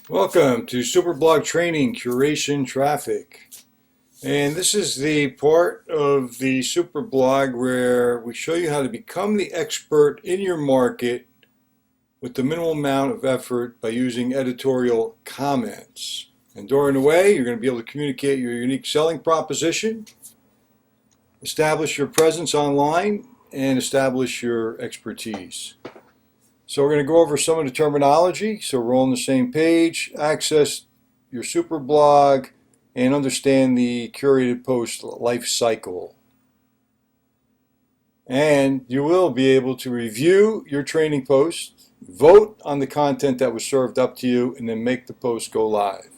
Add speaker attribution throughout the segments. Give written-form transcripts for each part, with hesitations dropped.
Speaker 1: Welcome to SuperBlog Training Curation Traffic. And this is the part of the SuperBlog where we show you how to become the expert in your market with the minimal amount of effort by using editorial comments. And during the way, you're going to be able to communicate your unique selling proposition, establish your presence online, and establish your expertise. So we're going to go over some of the terminology, so we're all on the same page, access your super blog, and understand the curated post life cycle. And you will be able to review your training post, vote on the content that was served up to you, and then make the post go live.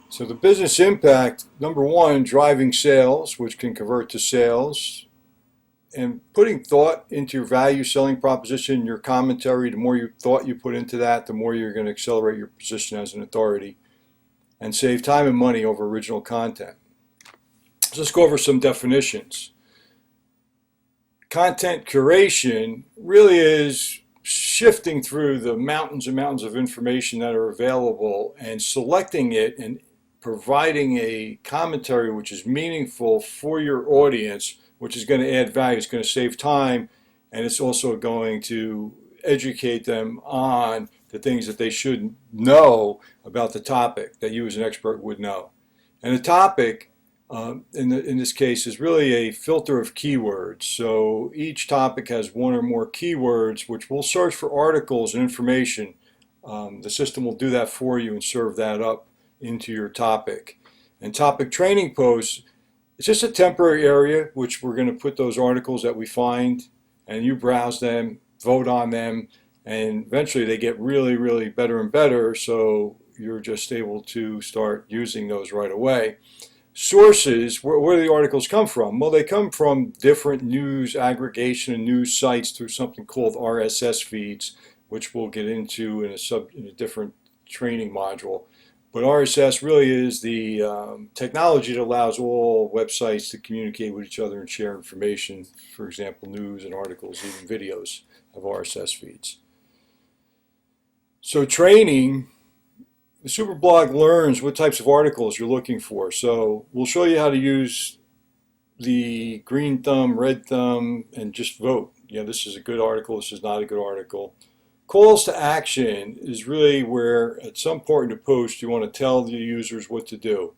Speaker 1: So the business impact, number one, driving sales, which can convert to sales, and putting thought into your value selling proposition, your commentary. The more thought you put into that, the more you're going to accelerate your position as an authority and save time and money over original content. So let's go over some definitions. Content curation really is shifting through the mountains and mountains of information that are available and selecting it and providing a commentary which is meaningful for your audience, which is going to add value. It's going to save time, and it's also going to educate them on the things that they should know about the topic that you as an expert would know. And the topic, in this case, is really a filter of keywords. So each topic has one or more keywords, which will search for articles and information. The system will do that for you and serve that up into your topic. And topic training posts, it's just a temporary area which we're going to put those articles that we find, and you browse them, vote on them, and eventually they get really, really better and better, so you're just able to start using those right away. Sources, where do the articles come from? Well, they come from different news aggregation and news sites through something called RSS feeds, which we'll get into in a different training module. But RSS really is the technology that allows all websites to communicate with each other and share information. For example, news and articles, even videos have RSS feeds. So training, the SuperBlog learns what types of articles you're looking for. So we'll show you how to use the green thumb, red thumb, and just vote. Yeah, this is a good article, this is not a good article. Calls to action is really where at some point in the post you want to tell the users what to do.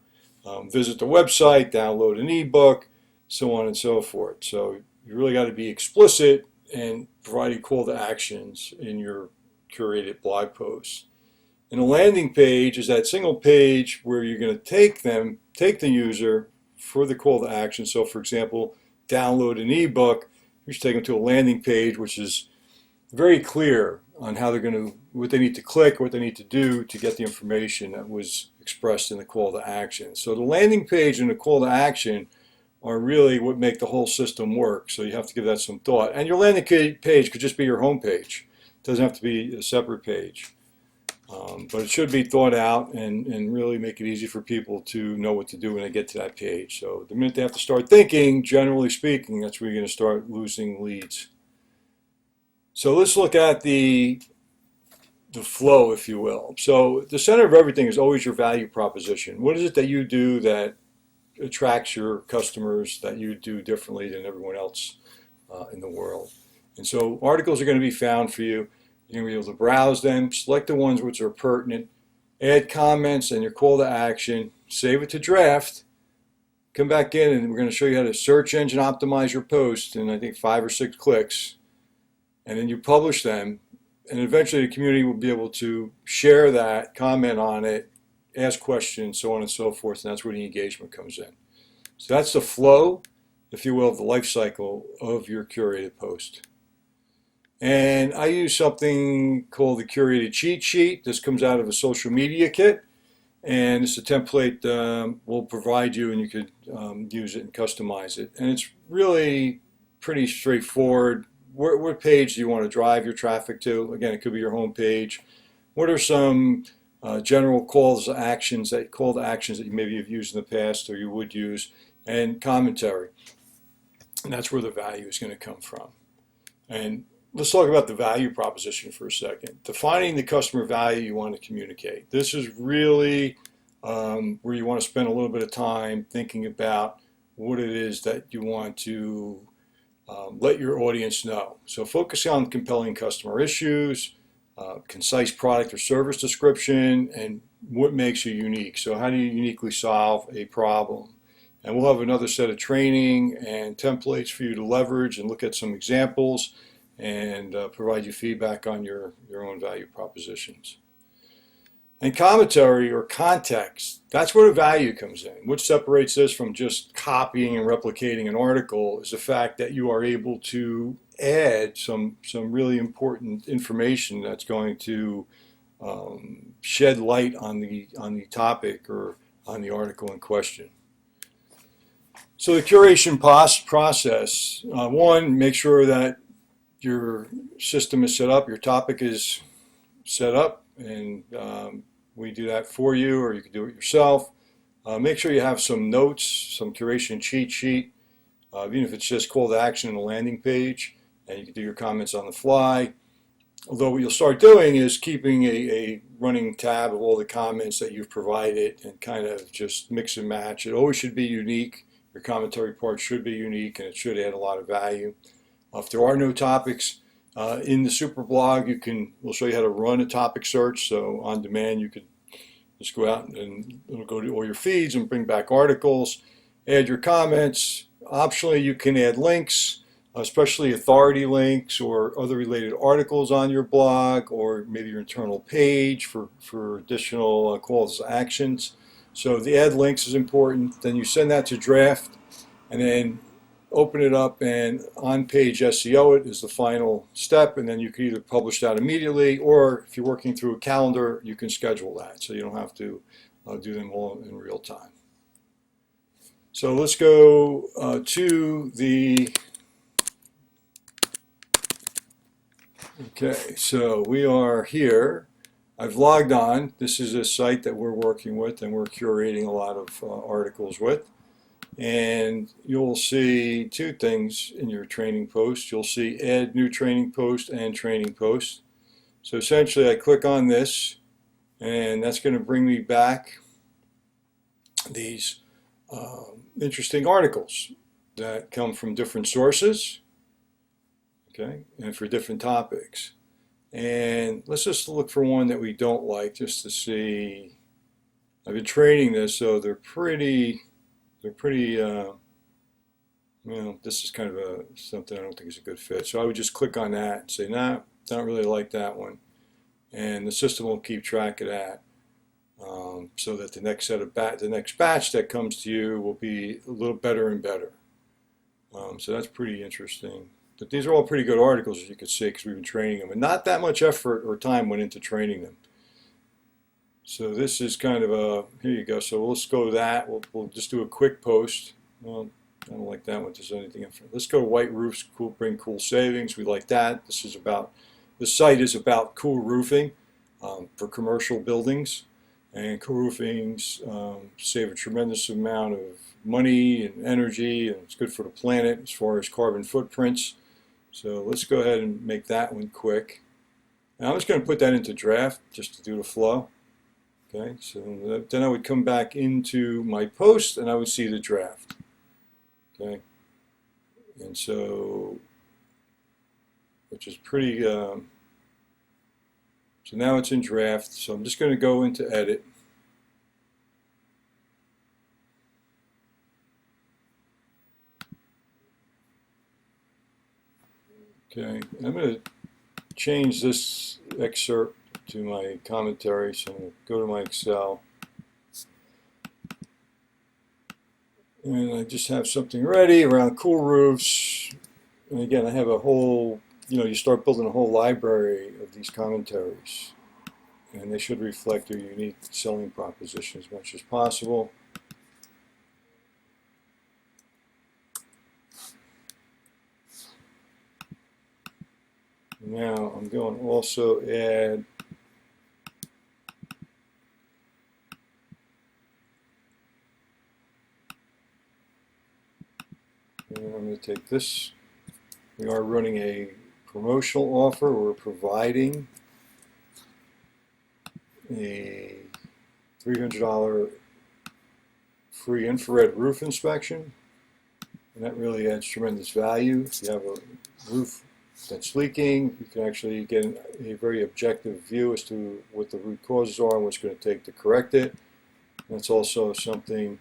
Speaker 1: Visit the website, download an ebook, so on and so forth. So you really got to be explicit and providing call to actions in your curated blog posts. And a landing page is that single page where you're going to take the user for the call to action. So for example, download an ebook, you should take them to a landing page which is very clear on how they're going to, what they need to click, what they need to do to get the information that was expressed in the call to action. So the landing page and the call to action are really what make the whole system work. So you have to give that some thought. And your landing page could just be your home page. It doesn't have to be a separate page. But it should be thought out and really make it easy for people to know what to do when they get to that page. So the minute they have to start thinking, generally speaking, that's where you're going to start losing leads. So let's look at the flow, if you will. So the center of everything is always your value proposition. What is it that you do that attracts your customers, that you do differently than everyone else in the world? And so articles are going to be found for you. You're going to be able to browse them, select the ones which are pertinent, add comments and your call to action, save it to draft, come back in, and we're going to show you how to search engine optimize your post in I think 5 or 6 clicks. And then you publish them, and eventually the community will be able to share that, comment on it, ask questions, so on and so forth, and that's where the engagement comes in. So that's the flow, if you will, of the life cycle of your curated post. And I use something called the curated cheat sheet. This comes out of a social media kit, and it's a template we'll provide you, and you could use it and customize it. And it's really pretty straightforward. What page do you want to drive your traffic to? Again, it could be your home page. What are some general call to actions that you maybe have used in the past or you would use? And commentary. And that's where the value is going to come from. And let's talk about the value proposition for a second. Defining the customer value you want to communicate. This is really where you want to spend a little bit of time thinking about what it is that you want to let your audience know. So focus on compelling customer issues, concise product or service description, and what makes you unique. So how do you uniquely solve a problem? And we'll have another set of training and templates for you to leverage and look at some examples and provide you feedback on your own value propositions. And commentary or context, that's where the value comes in. What separates this from just copying and replicating an article is the fact that you are able to add some really important information that's going to shed light on the topic or on the article in question. So the curation process, one, make sure that your system is set up, your topic is set up, and we do that for you, or you can do it yourself. Make sure you have some notes, some curation cheat sheet, even if it's just call to action in a landing page, and you can do your comments on the fly. Although what you'll start doing is keeping a running tab of all the comments that you've provided and kind of just mix and match. It always should be unique. Your commentary part should be unique, and it should add a lot of value. If there are no topics in the SuperBlog, we'll show you how to run a topic search. So on demand, you could just go out and it'll go to all your feeds and bring back articles, add your comments. Optionally, you can add links, especially authority links or other related articles on your blog, or maybe your internal page for additional calls to actions. So the add links is important. Then you send that to draft, and then open it up and on-page SEO it is the final step, and then you can either publish that immediately, or if you're working through a calendar, you can schedule that, so you don't have to do them all in real time. So let's go to the, okay, so we are here. I've logged on. This is a site that we're working with and we're curating a lot of articles with. And you'll see two things in your training post. You'll see add new training post and training post. So essentially I click on this, and that's going to bring me back these interesting articles that come from different sources, okay, and for different topics. And let's just look for one that we don't like just to see. I've been training this, so they're pretty, you know, this is kind of something I don't think is a good fit. So I would just click on that and say, nah, don't really like that one. And the system will keep track of that, so that the next batch that comes to you will be a little better and better. So that's pretty interesting. But these are all pretty good articles, as you can see, because we've been training them. And not that much effort or time went into training them. So this is kind of a, here you go. So let's go to that. We'll just do a quick post. Well, I don't like that one. There's anything in front. Let's go to white roofs, bring cool savings. We like that. The site is about cool roofing for commercial buildings. And cool roofings save a tremendous amount of money and energy, and it's good for the planet as far as carbon footprints. So let's go ahead and make that one quick. And I'm just going to put that into draft just to do the flow. Okay, so then I would come back into my post and I would see the draft. Okay, and so, which is pretty, so now it's in draft. So I'm just going to go into edit. Okay, I'm going to change this excerpt to my commentary, so I'm going to go to my Excel. And I just have something ready around cool roofs. And again, I have a whole, you start building a whole library of these commentaries. And they should reflect your unique selling proposition as much as possible. Now I'm going to also add and I'm going to take this. We are running a promotional offer. We're providing a $300 free infrared roof inspection, and that really adds tremendous value. If you have a roof that's leaking, you can actually get a very objective view as to what the root causes are and what's going to take to correct it. And that's also something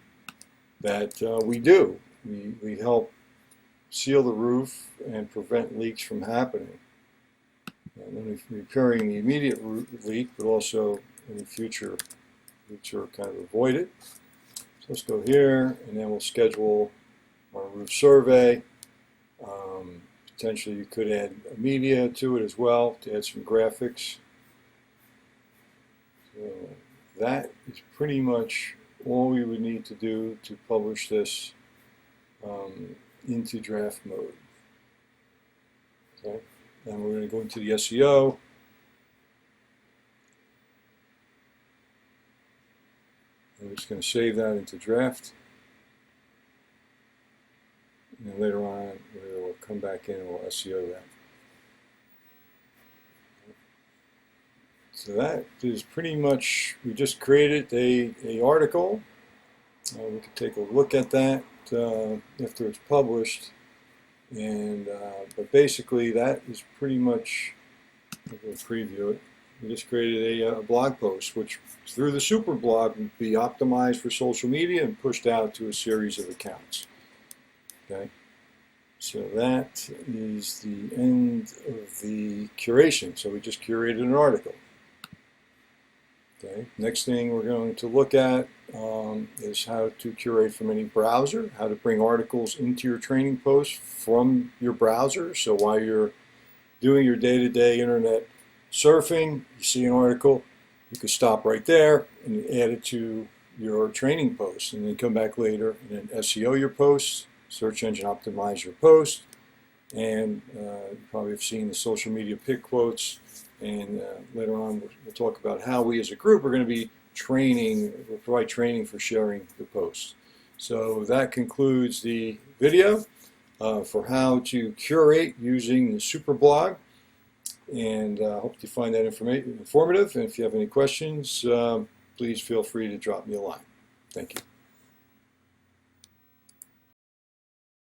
Speaker 1: that we do. We help seal the roof and prevent leaks from happening. And only repairing the immediate leak, but also any future leaks are kind of avoided. So let's go here, and then we'll schedule our roof survey. Potentially you could add media to it as well to add some graphics. So that is pretty much all we would need to do to publish this into draft mode. Okay, and we're going to go into the SEO. I'm just going to save that into draft. And then later on, we'll come back in and we'll SEO that. So that is pretty much, we just created a article. We can take a look at that after it's published. And but basically that is pretty much, we'll preview it. We just created a blog post, which through the SuperBlog would be optimized for social media and pushed out to a series of accounts. Okay, so that is the end of the curation. So we just curated an article. Okay, next thing we're going to look at is how to curate from any browser, how to bring articles into your training posts from your browser. So while you're doing your day-to-day internet surfing, you see an article, you could stop right there and add it to your training post, and then come back later and then SEO your posts, search engine optimize your post, and you probably have seen the social media pick quotes, and later on we'll talk about how we as a group are going to be training, we'll provide training for sharing the posts. So that concludes the video for how to curate using the SuperBlog, and I hope you find that informative, and if you have any questions, please feel free to drop me a line. Thank you.